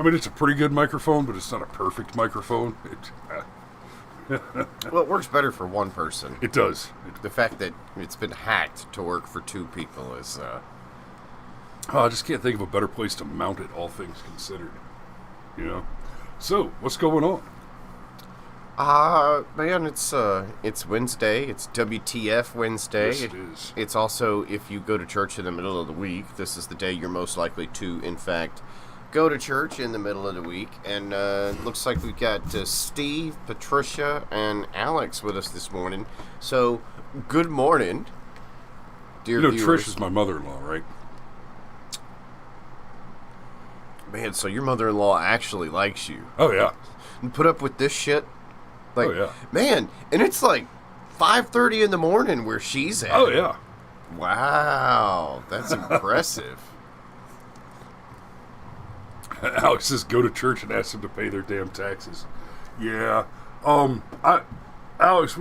I mean, it's a pretty good microphone, but it's not a perfect microphone. Well, it works better for one person. It does. The fact that it's been hacked to work for two people is... I just can't think of a better place to mount it, all things considered. You know? So, what's going on? Man, it's Wednesday. It's WTF Wednesday. Yes, it is. It's also, if you go to church in the middle of the week, this is the day you're most likely to, in fact, go to church in the middle of the week. And looks like we've got Steve, Patricia, and Alex with us this morning. So, good morning, dear viewers. Trish is my mother-in-law, right? Man, so your mother-in-law actually likes you. Oh, yeah. And put up with this shit? Like, oh, yeah. Man, and it's like 5:30 in the morning where she's at. Oh, yeah. Wow, that's impressive. Alex says go to church and ask them to pay their damn taxes. Yeah. Alex,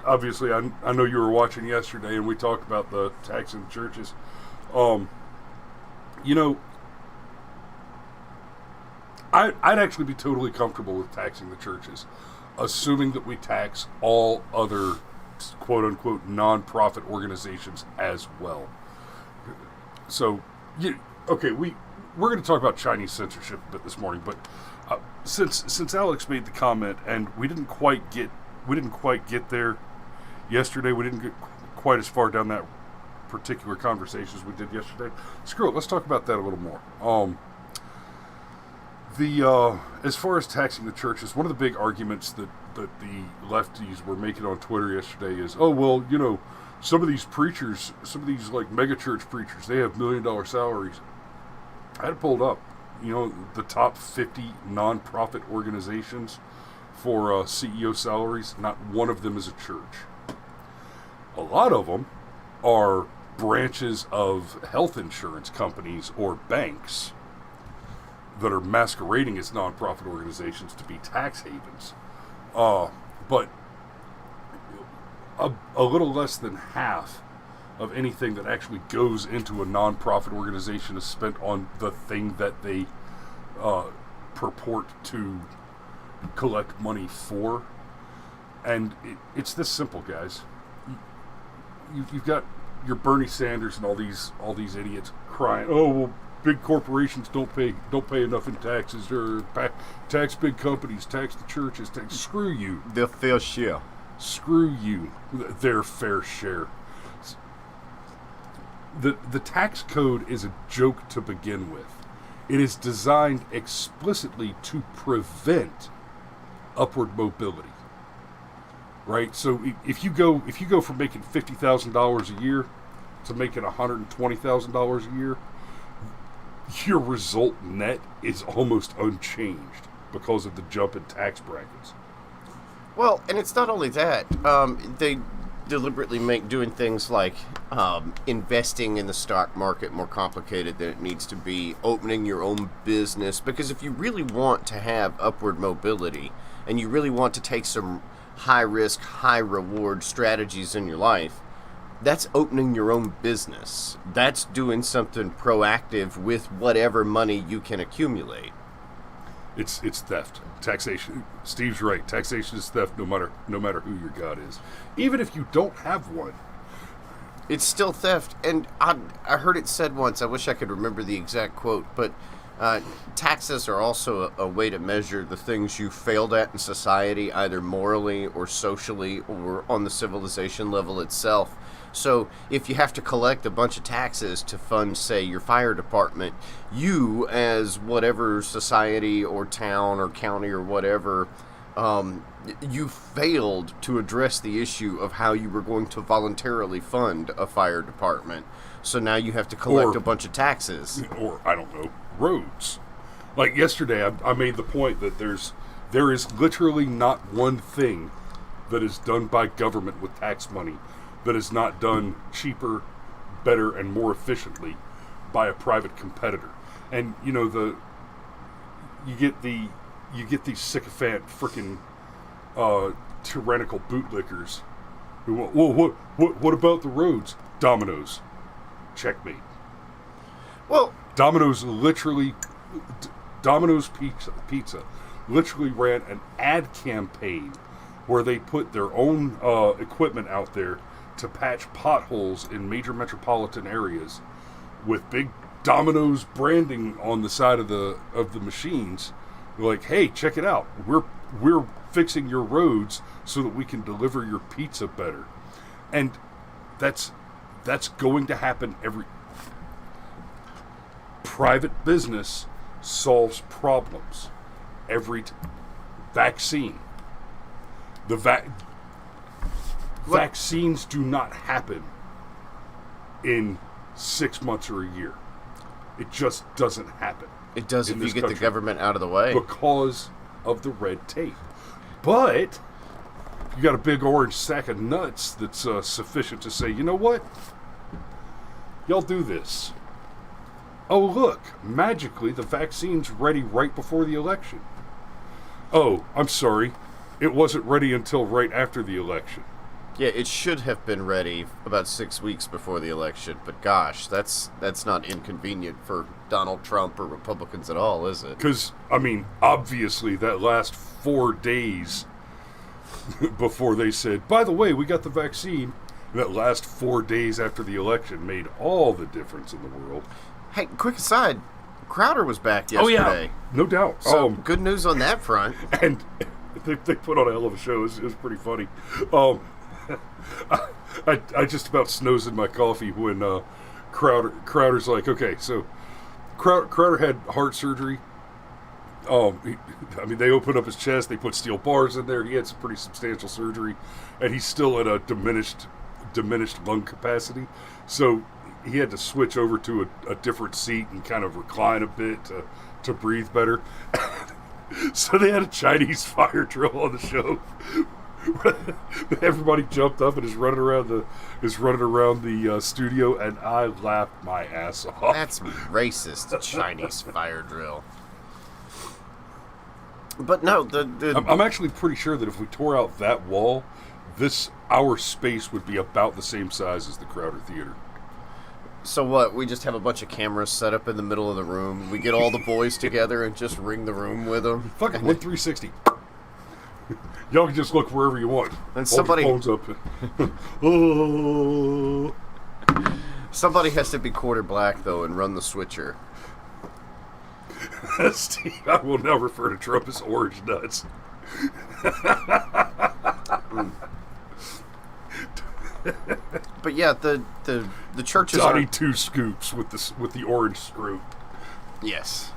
obviously, I know you were watching yesterday, and we talked about the taxing churches. You know, I'd actually be totally comfortable with taxing the churches, assuming that we tax all other quote-unquote non-profit organizations as well. So, we're going to talk about Chinese censorship a bit this morning, but since Alex made the comment and we didn't quite get there yesterday, we didn't get quite as far down that particular conversation as we did yesterday. Screw it, let's talk about that a little more. As far as taxing the churches, one of the big arguments that the lefties were making on Twitter yesterday is, oh, well, you know, some of these preachers, some of these like mega church preachers, they have $1 million salaries. I had it pulled up, you know, the top 50 non-profit organizations for CEO salaries. Not one of them is a church. A lot of them are branches of health insurance companies or banks that are masquerading as non-profit organizations to be tax havens. But a little less than half of anything that actually goes into a non-profit organization is spent on the thing that they purport to collect money for. And it's this simple, guys. You've got your Bernie Sanders and all these idiots crying, oh, well, big corporations don't pay enough in taxes, or tax big companies, tax the churches, screw you. Their fair share. Screw you. Their fair share. The tax code is a joke to begin with. It is designed explicitly to prevent upward mobility. Right? So if you go from making $50,000 a year to making $120,000 a year, your result net is almost unchanged because of the jump in tax brackets. Well, and it's not only that. They deliberately make doing things like investing in the stock market more complicated than it needs to be, opening your own business, because if you really want to have upward mobility and you really want to take some high-risk, high-reward strategies in your life, that's opening your own business. That's doing something proactive with whatever money you can accumulate. It's theft. Taxation. Steve's right. Taxation is theft no matter who your God is. Even if you don't have one. It's still theft. And I heard it said once, I wish I could remember the exact quote, but taxes are also a way to measure the things you failed at in society, either morally or socially or on the civilization level itself. So if you have to collect a bunch of taxes to fund, say, your fire department, you, as whatever society or town or county or whatever, you failed to address the issue of how you were going to voluntarily fund a fire department. So now you have to collect a bunch of taxes. Or, I don't know, roads. Like yesterday, I made the point that there is literally not one thing that is done by government with tax money that is not done cheaper, better, and more efficiently by a private competitor. And you know, you get these sycophant freaking tyrannical bootlickers who want, well, what about the roads? Domino's. Checkmate. Well, Domino's literally Domino's Pizza literally ran an ad campaign where they put their own equipment out there to patch potholes in major metropolitan areas with big Domino's branding on the side of the machines. They're like, hey, check it out. We're fixing your roads so that we can deliver your pizza better. And that's going to happen every... Private business solves problems. Vaccine. Vaccines do not happen in 6 months or a year. It just doesn't happen. It does if you get the government out of the way. Because of the red tape. But you got a big orange sack of nuts that's sufficient to say, you know what? Y'all do this. Oh, look, magically the vaccine's ready right before the election. Oh, I'm sorry. It wasn't ready until right after the election. Yeah, it should have been ready about 6 weeks before the election, but gosh, that's not inconvenient for Donald Trump or Republicans at all, is it? Because, I mean, obviously that last 4 days before they said, by the way, we got the vaccine, that last 4 days after the election made all the difference in the world. Hey, quick aside, Crowder was back yesterday. Oh, yeah, no doubt. So, good news on that front. And they put on a hell of a show. It was pretty funny. I just about snoozed in my coffee when Crowder's like, okay, so Crowder had heart surgery. They opened up his chest. They put steel bars in there. He had some pretty substantial surgery, and he's still at a diminished lung capacity. So he had to switch over to a different seat and kind of recline a bit to breathe better. So they had a Chinese fire drill on the show. Everybody jumped up and is running around the studio, and I laughed my ass off. That's racist, Chinese fire drill. But no, I'm actually pretty sure that if we tore out that wall, our space would be about the same size as the Crowder Theater. So what? We just have a bunch of cameras set up in the middle of the room. We get all the boys together and just ring the room with them. Fucking 360. Y'all can just look wherever you want. And somebody hold your phones up. Oh. Somebody has to be quarter black though and run the switcher. Steve, I will now refer to Trump as orange nuts. But yeah, the churches Donnie two scoops with the orange scoop. Yes.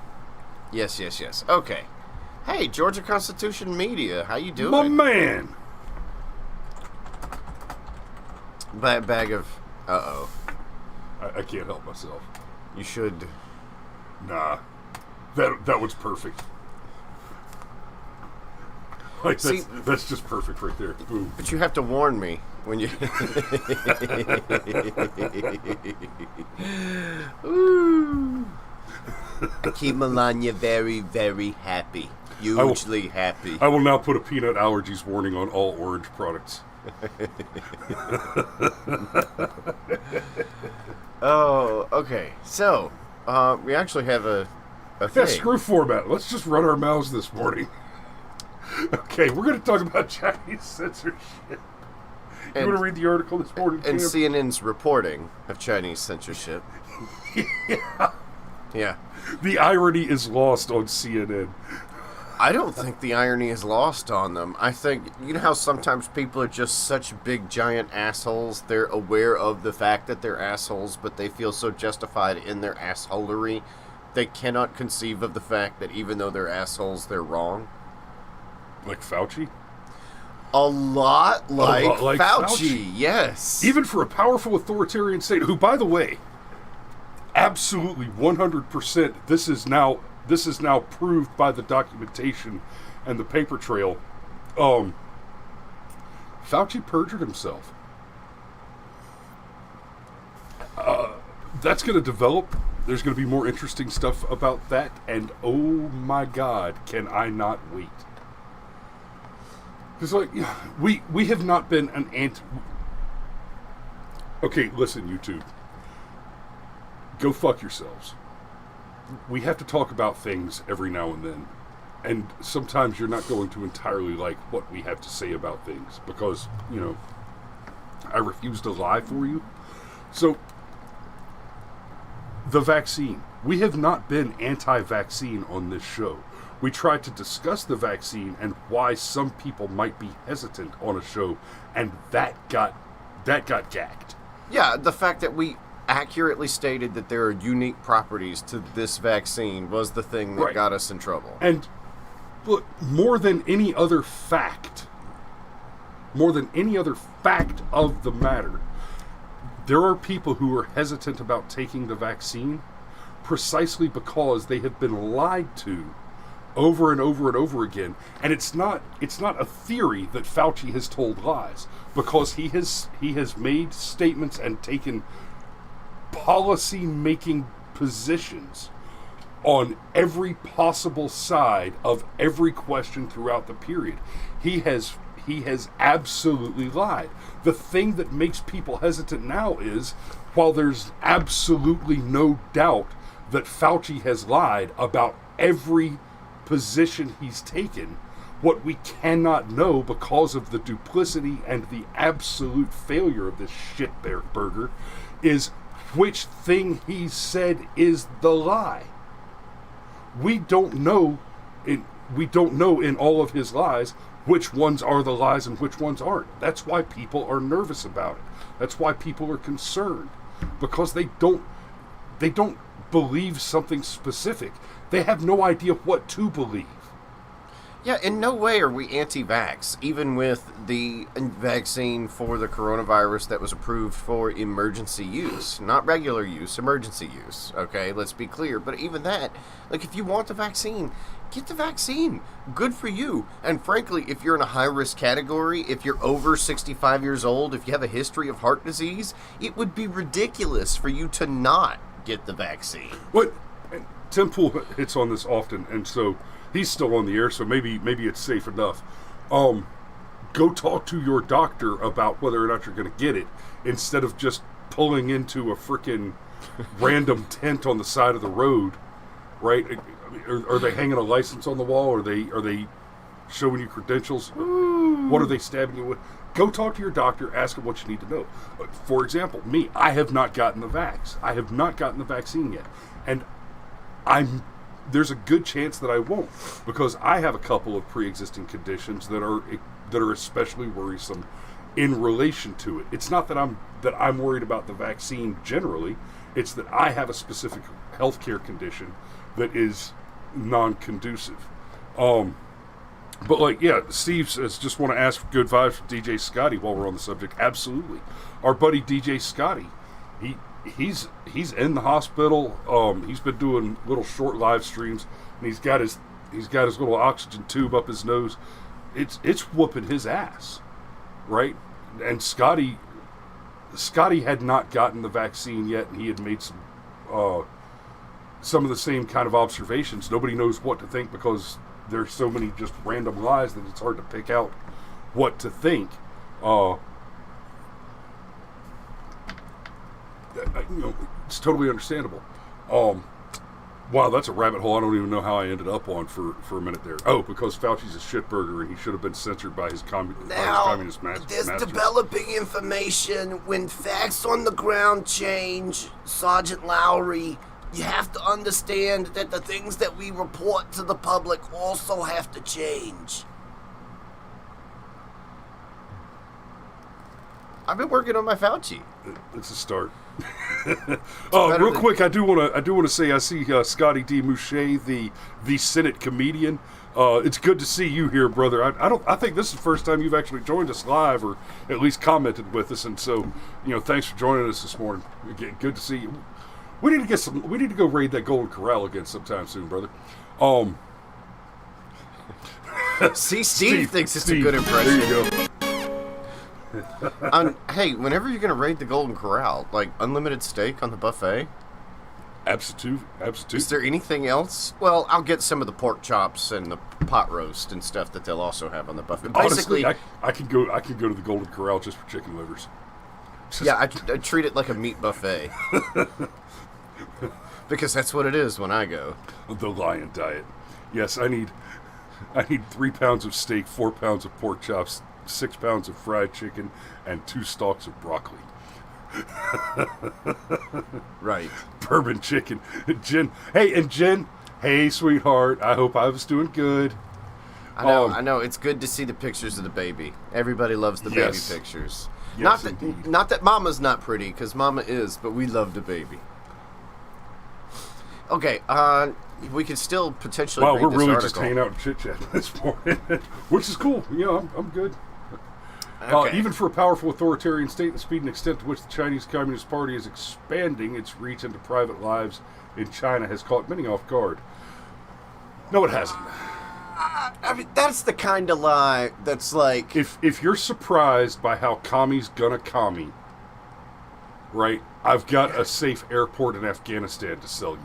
Okay. Hey, Georgia Constitution Media, how you doing? My man. Bag of I can't help myself. You should. Nah. That was perfect. Like, that's just perfect right there. Boom. But you have to warn me when you... Ooh. I keep Melania very, very happy. Hugely happy. I will now put a peanut allergies warning on all orange products. Oh, okay. So, we actually have a thing. Yeah, screw format. Let's just run our mouths this morning. Okay, we're going to talk about Chinese censorship. You want to read the article this morning, And Cam? CNN's reporting of Chinese censorship. Yeah. The irony is lost on CNN. I don't think the irony is lost on them. I think, you know how sometimes people are just such big, giant assholes? They're aware of the fact that they're assholes, but they feel so justified in their assholery, they cannot conceive of the fact that even though they're assholes, they're wrong. Like Fauci? A lot like Fauci, yes. Even for a powerful authoritarian state, who, by the way, absolutely 100%, this is now proved by the documentation and the paper trail. Fauci perjured himself. That's going to develop. There's going to be more interesting stuff about that, and oh my God, can I not wait. Because, like, we have not been an anti... Okay, listen, YouTube. Go fuck yourselves. we have to talk about things every now and then. And sometimes you're not going to entirely like what we have to say about things because, I refuse to lie for you. So, the vaccine. We have not been anti-vaccine on this show. We tried to discuss the vaccine and why some people might be hesitant on a show, and that got gagged. Yeah, the fact that we accurately stated that there are unique properties to this vaccine was the thing that got us in trouble. And look, more than any other fact of the matter, there are people who are hesitant about taking the vaccine precisely because they have been lied to over and over and over again. And it's not a theory that Fauci has told lies, because he has made statements and taken policy making positions on every possible side of every question throughout the period. He has absolutely lied. The thing that makes people hesitant now is, while there's absolutely no doubt that Fauci has lied about every position he's taken, what we cannot know because of the duplicity and the absolute failure of this shitburger is which thing he said is the lie. We don't know in all of his lies which ones are the lies and which ones aren't. That's why people are nervous about it. That's why people are concerned, because they don't believe something specific. They have no idea what to believe. Yeah, in no way are we anti-vax, even with the vaccine for the coronavirus that was approved for emergency use. Not regular use, emergency use. Okay, let's be clear. But even that, like, if you want the vaccine, get the vaccine. Good for you. And frankly, if you're in a high-risk category, if you're over 65 years old, if you have a history of heart disease, it would be ridiculous for you to not get the vaccine. What? Tim Pool hits on this often, and so he's still on the air, so maybe it's safe enough. Go talk to your doctor about whether or not you're going to get it, instead of just pulling into a freaking random tent on the side of the road, right? Are they hanging a license on the wall? Are they showing you credentials? Ooh. What are they stabbing you with? Go talk to your doctor. Ask him what you need to know. For example, me, I have not gotten the vax. I have not gotten the vaccine yet, and there's a good chance that I won't, because I have a couple of pre-existing conditions that are especially worrisome in relation to it. It's not that I'm worried about the vaccine generally. It's that I have a specific healthcare condition that is non-conducive. But Steve says, just want to ask for good vibes from DJ Scotty while we're on the subject. Absolutely. Our buddy DJ Scotty, he's in the hospital. He's been doing little short live streams, and he's got his little oxygen tube up his nose. It's whooping his ass, right? And Scotty had not gotten the vaccine yet, and he had made some of the same kind of observations. Nobody knows what to think because there's so many just random lies that it's hard to pick out what to think. It's totally understandable. Wow, that's a rabbit hole I don't even know how I ended up on for a minute there. Oh, because Fauci's a shitburger and he should have been censored by his communist There's masters. developing information. When facts on the ground change, Sergeant Lowry, you have to understand that the things that we report to the public also have to change. I've been working on my Fauci. It's a start. Real quick, I do want to say I see Scotty D. Mouche, the Senate comedian. It's good to see you here, brother. I think this is the first time you've actually joined us live, or at least commented with us, and so thanks for joining us this morning. Good to see you. We need to go raid that Golden Corral again sometime soon, brother. See, Steve thinks it's a good impression. There you go. Hey, whenever you're going to raid the Golden Corral, like unlimited steak on the buffet? Absolute. Is there anything else? Well, I'll get some of the pork chops and the pot roast and stuff that they'll also have on the buffet. Basically, honestly, I can go to the Golden Corral just for chicken livers. Yeah, I treat it like a meat buffet. Because that's what it is when I go. The lion diet. Yes, I need 3 pounds of steak, 4 pounds of pork chops, 6 pounds of fried chicken, and 2 stalks of broccoli. Right. Bourbon chicken. Jen. Hey, sweetheart. I hope I was doing good. I know. It's good to see the pictures of the baby. Everybody loves the baby pictures. Yes, not that Mama's not pretty, because Mama is, but we love the baby. Okay, we could still potentially read we're this really article. just hanging out and chit-chatting this morning, which is cool. I'm good. Okay. Even for a powerful authoritarian state, the speed and extent to which the Chinese Communist Party is expanding its reach into private lives in China has caught many off guard. No, it hasn't. I mean, that's the kind of lie that's like... If you're surprised by how commies gonna commie, right, I've got a safe airport in Afghanistan to sell you.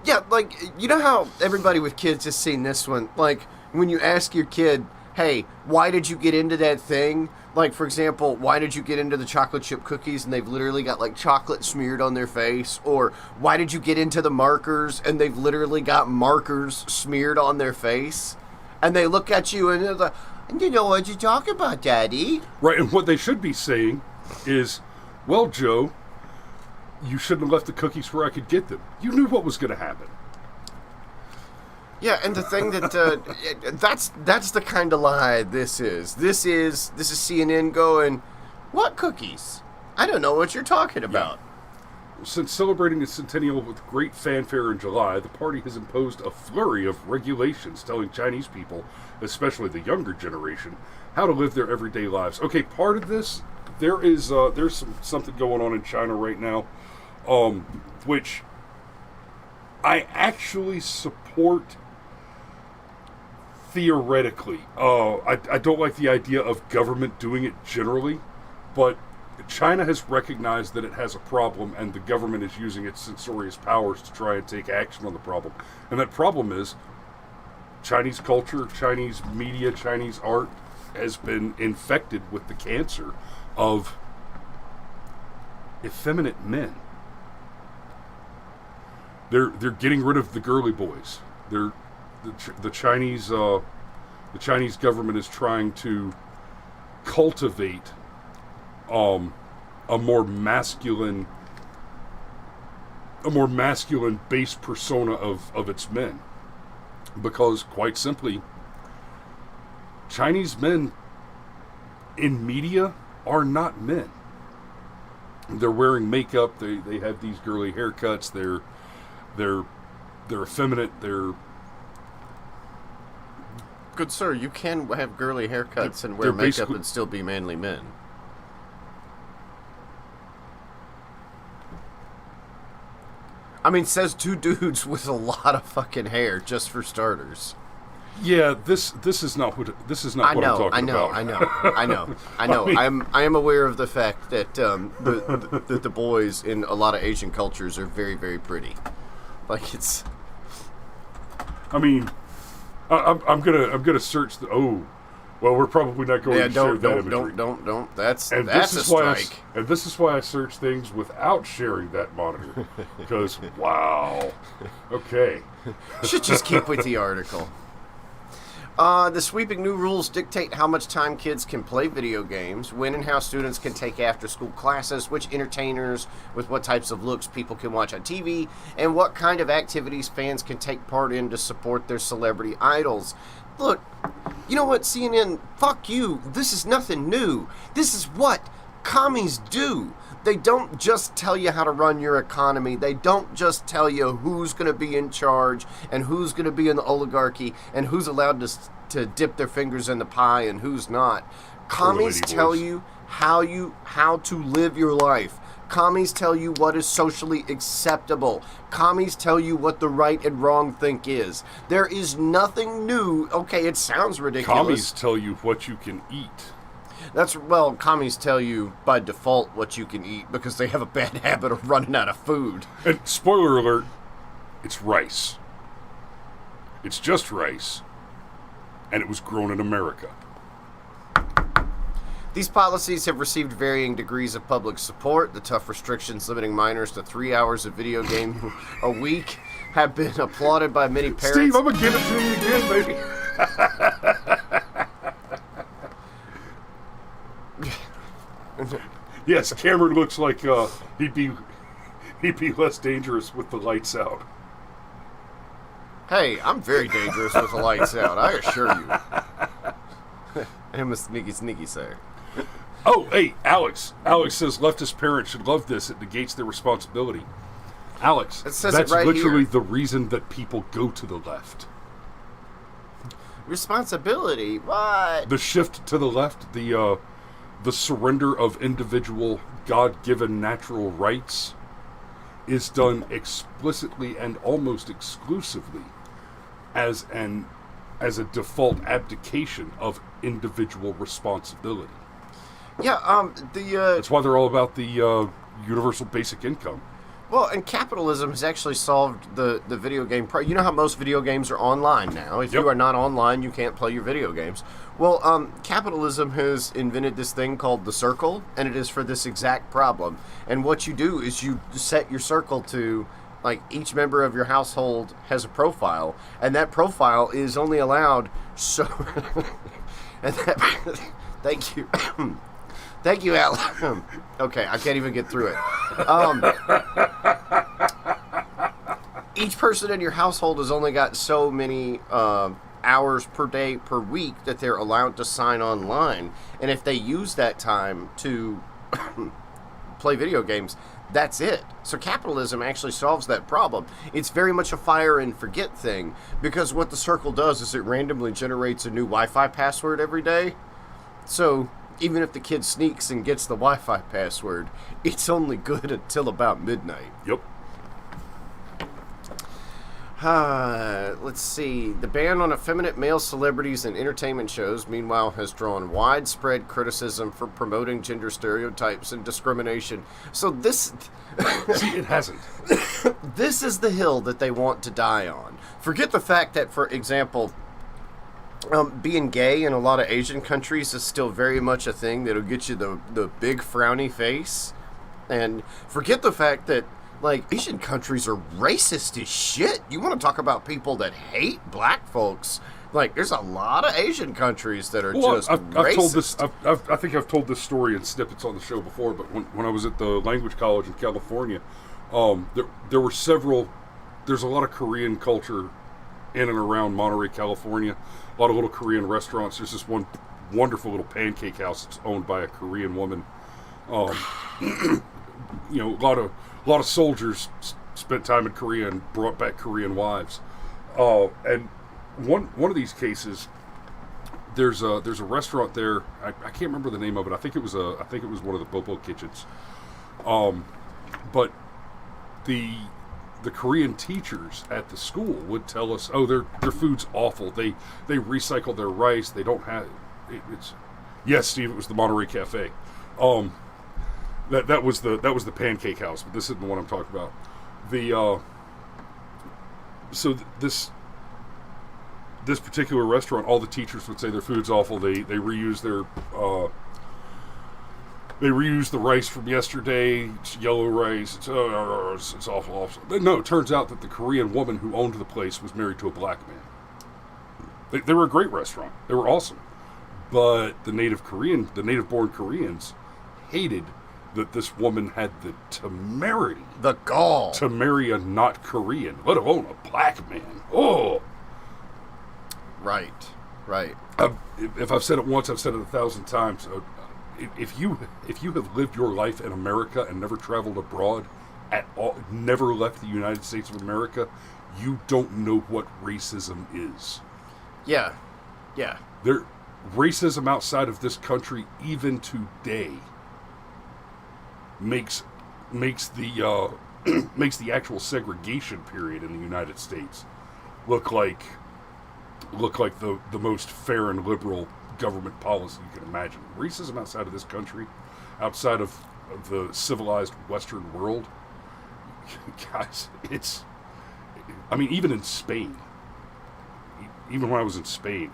Yeah, like, you know how everybody with kids has seen this one? Like, when you ask your kid, hey, why did you get into that thing? Like, for example, why did you get into the chocolate chip cookies and they've literally got, like, chocolate smeared on their face? Or why did you get into the markers and they've literally got markers smeared on their face? And they look at you and they're like, you know what you talk about, Daddy? Right, and what they should be saying is, well, Joe, you shouldn't have left the cookies where I could get them. You knew what was going to happen. Yeah, and the thing that that's the kind of lie this is. This is CNN going, what cookies? I don't know what you're talking about. Yeah. Since celebrating its centennial with great fanfare in July, the party has imposed a flurry of regulations telling Chinese people, especially the younger generation, how to live their everyday lives. Okay, part of this, there's something going on in China right now, which I actually support theoretically. I don't like the idea of government doing it generally, but China has recognized that it has a problem, and the government is using its censorious powers to try and take action on the problem. And that problem is Chinese culture, Chinese media, Chinese art has been infected with the cancer of effeminate men. They're getting rid of the girly boys. The Chinese government is trying to cultivate a more masculine base persona of its men, because quite simply, Chinese men in media are not men. They're wearing makeup. They have these girly haircuts. They're effeminate. They're Good sir, you can have girly haircuts and wear makeup and still be manly men. I mean, says two dudes with a lot of fucking hair, just for starters. Yeah, this is not what I'm talking about. I know. I am aware of the fact that the boys in a lot of Asian cultures are very, very pretty. Like it's. I mean, I'm gonna search the. Oh, well, we're probably not going to share that imagery. Don't. That's a this strike. And this is why I search things without sharing that monitor, because wow. Okay. Should just keep with the article. The sweeping new rules dictate how much time kids can play video games, when and how students can take after-school classes, which entertainers with what types of looks people can watch on TV, and what kind of activities fans can take part in to support their celebrity idols. Look, you know what, CNN? Fuck you. This is nothing new. This is what commies do. They don't just tell you how to run your economy. They don't just tell you who's going to be in charge and who's going to be in the oligarchy and who's allowed to dip their fingers in the pie and who's not. Commies tell you how to live your life. Commies tell you what is socially acceptable. Commies tell you what the right and wrong think is. There is nothing new. Okay, it sounds ridiculous. Commies tell you what you can eat. Commies tell you by default what you can eat because they have a bad habit of running out of food. And spoiler alert, it's rice. It's just rice. And it was grown in America. These policies have received varying degrees of public support. The tough restrictions limiting minors to 3 hours of video game a week have been applauded by many parents. Steve, I'm gonna give it to you again, baby. Yes, Cameron looks like he'd be less dangerous with the lights out. Hey, I'm very dangerous with the lights out, I assure you. I'm a sneaky sir. Oh, hey, Alex. Alex says leftist parents should love this. It negates their responsibility. Alex, It says that's it right literally here. the reason that people go to the left. Responsibility? What? The shift to the left, the surrender of individual God-given natural rights is done explicitly and almost exclusively as a default abdication of individual responsibility. Yeah, That's why they're all about the universal basic income. well, and capitalism has actually solved the video game You know how most video games are online now. If Yep. you are not online, you can't play your video games. Well, capitalism has invented this thing called the circle, and it is for this exact problem. And what you do is you set your circle to, like, each member of your household has a profile, and that profile is only allowed so... and that, thank you. Thank you, Al. Okay, I can't even get through it. Each person in your household has only got so many hours per day per week that they're allowed to sign online. And if they use that time to play video games, that's it. So capitalism actually solves that problem. It's very much a fire and forget thing, because what the circle does is it randomly generates a new Wi-Fi password every day. So even if the kid sneaks and gets the Wi-Fi password, it's only good until about midnight. Yep. Let's see. The ban on effeminate male celebrities in entertainment shows, meanwhile, has drawn widespread criticism for promoting gender stereotypes and discrimination. So this... See, it hasn't. This is the hill that they want to die on. Forget the fact that, for example... being gay in a lot of Asian countries is still very much a thing that'll get you the big frowny face. And forget the fact that, like, Asian countries are racist as shit. You want to talk about people that hate black folks? Like, there's a lot of Asian countries that are just I've racist. told this. I think I've told this story in snippets on the show before. But when I was at the language college in California, there were several. There's a lot of Korean culture in and around Monterey, California. A lot of little Korean restaurants. There's this one wonderful little pancake house that's owned by a Korean woman. You know, a lot of soldiers spent time in Korea and brought back Korean wives. And one of these cases, there's a restaurant there. I can't remember the name of it. I think it was one of the Bobo kitchens. But the Korean teachers at the school would tell us, "Oh, their food's awful. They recycle their rice. They don't have it's." Yes, Steve, it was the Monterey Cafe. That was the pancake house, but this isn't the one I'm talking about. This particular restaurant, all the teachers would say their food's awful. They reuse the rice from yesterday. It's yellow rice. It's awful. But no, it turns out that the Korean woman who owned the place was married to a black man. They were a great restaurant. They were awesome. But the native-born Koreans hated that this woman had the temerity, the gall, to marry a not Korean, let alone a black man. Oh! Right. If I've said it once, I've said it 1,000 times. If you have lived your life in America and never traveled abroad at all, never left the United States of America, you don't know what racism is. Yeah. Racism outside of this country, even today, makes the makes the actual segregation period in the United States look like the most fair and liberal government policy you can imagine. Racism outside of this country, outside of the civilized Western world, guys, even in Spain, even when I was in Spain,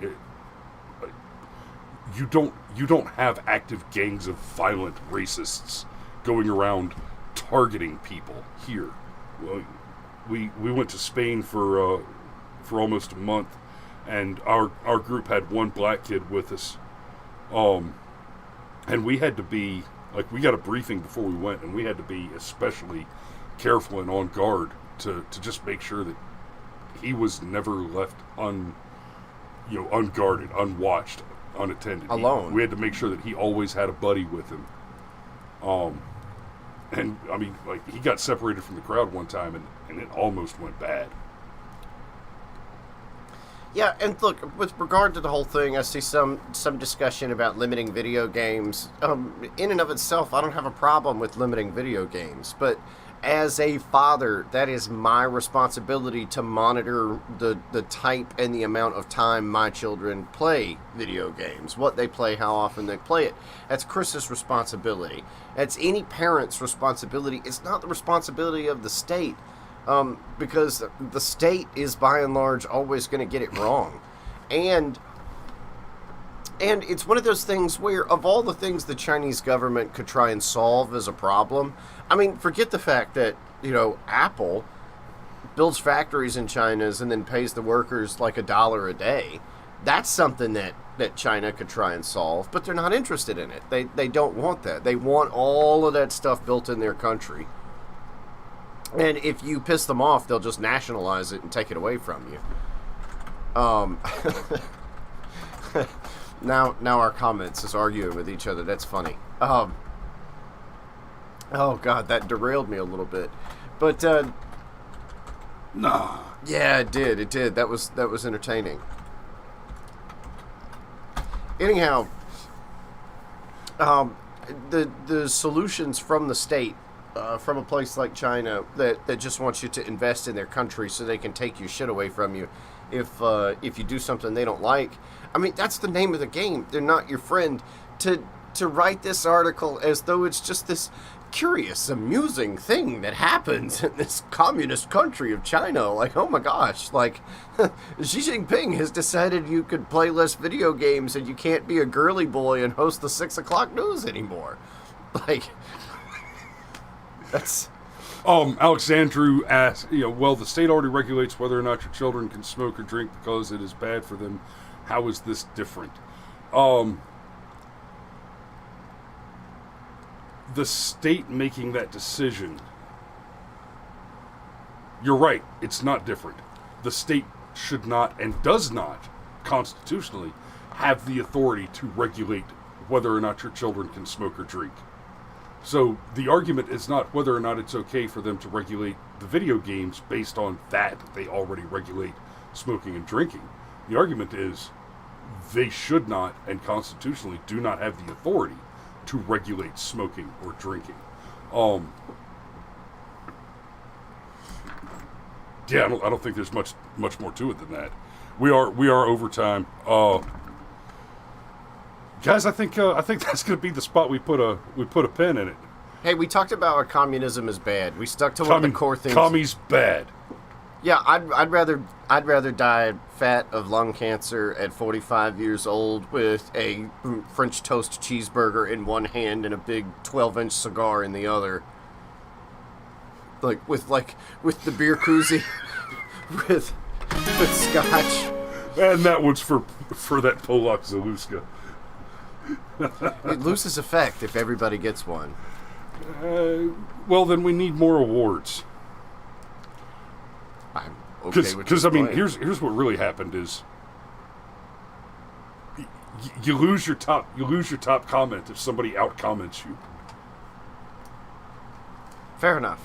you don't have active gangs of violent racists going around targeting people here. Well, we went to Spain for almost a month, and our group had one black kid with us, and we had to be like, we got a briefing before we went, and we had to be especially careful and on guard to just make sure that he was never left unguarded, unwatched, unattended. Alone. We had to make sure that he always had a buddy with him. And I mean, like, he got separated from the crowd one time, and it almost went bad. Yeah, and look, with regard to the whole thing, I see some discussion about limiting video games. In and of itself, I don't have a problem with limiting video games, but as a father, that is my responsibility to monitor the type and the amount of time my children play video games, what they play, how often they play it. That's Chris's responsibility. That's any parent's responsibility. It's not the responsibility of the state. Because the state is by and large always going to get it wrong. And it's one of those things where, of all the things the Chinese government could try and solve as a problem, I mean, forget the fact that, Apple builds factories in China and then pays the workers like $1 a day. That's something that China could try and solve, but they're not interested in it. They don't want that. They want all of that stuff built in their country. And if you piss them off, they'll just nationalize it and take it away from you. Now our comments is arguing with each other. That's funny. Oh God, that derailed me a little bit. But Nah. yeah, it did. It did. That was entertaining. Anyhow, the solutions from the state. From a place like China that just wants you to invest in their country so they can take your shit away from you if you do something they don't like. I mean, that's the name of the game. They're not your friend. To write this article as though it's just this curious, amusing thing that happens in this communist country of China. Like, oh my gosh, like, Xi Jinping has decided you could play less video games and you can't be a girly boy and host the 6 o'clock news anymore. Like... That's Alexandru asked, well, the state already regulates whether or not your children can smoke or drink because it is bad for them. How is this different? The state making that decision, you're right, it's not different. The state should not and does not constitutionally have the authority to regulate whether or not your children can smoke or drink. So the argument is not whether or not it's okay for them to regulate the video games based on that they already regulate smoking and drinking. The argument is they should not and constitutionally do not have the authority to regulate smoking or drinking. Yeah, I don't think there's much more to it than that. We are overtime. Guys, I think that's going to be the spot we put a pin in it. Hey, we talked about how communism is bad. We stuck to one of the core things. Commie's bad. Yeah, I'd rather die fat of lung cancer at 45 years old with a French toast cheeseburger in one hand and a big 12-inch cigar in the other. With the beer koozie with scotch. And that one's for that Polak Zaluska. It loses effect if everybody gets one. Well, then we need more awards. I'm okay with because I mean, here's what really happened is you lose your top comment if somebody out comments you. Fair enough.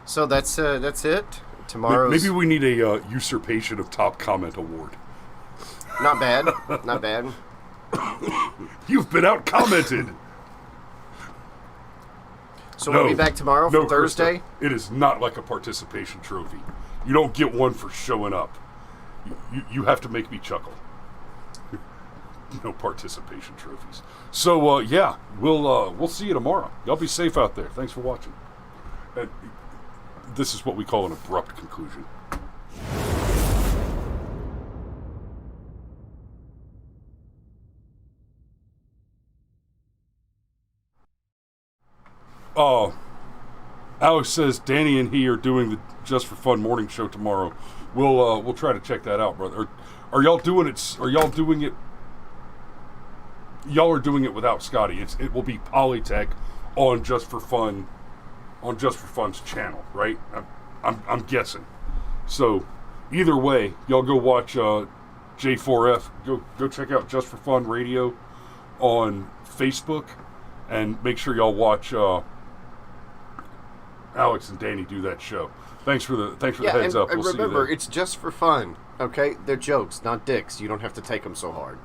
So that's it. Tomorrow's maybe we need a usurpation of top comment award. Not bad. Not bad. You've been out commented. So we'll be back tomorrow for Thursday? Krista, it is not like a participation trophy. You don't get one for showing up. You have to make me chuckle. No participation trophies. So, yeah, we'll see you tomorrow. Y'all be safe out there. Thanks for watching. And this is what we call an abrupt conclusion. Alex says Danny and he are doing the Just for Fun morning show tomorrow. We'll try to check that out, brother. Are y'all doing it? Are y'all doing it? Y'all are doing it without Scotty. It will be Polytech on Just for Fun, on Just for Fun's channel, right? I'm guessing. So either way, y'all go watch J4F. Go check out Just for Fun Radio on Facebook, and make sure y'all watch Alex and Danny do that show. Thanks for the heads up. And We'll remember, see you it's just for fun, okay? They're jokes, not dicks. You don't have to take them so hard.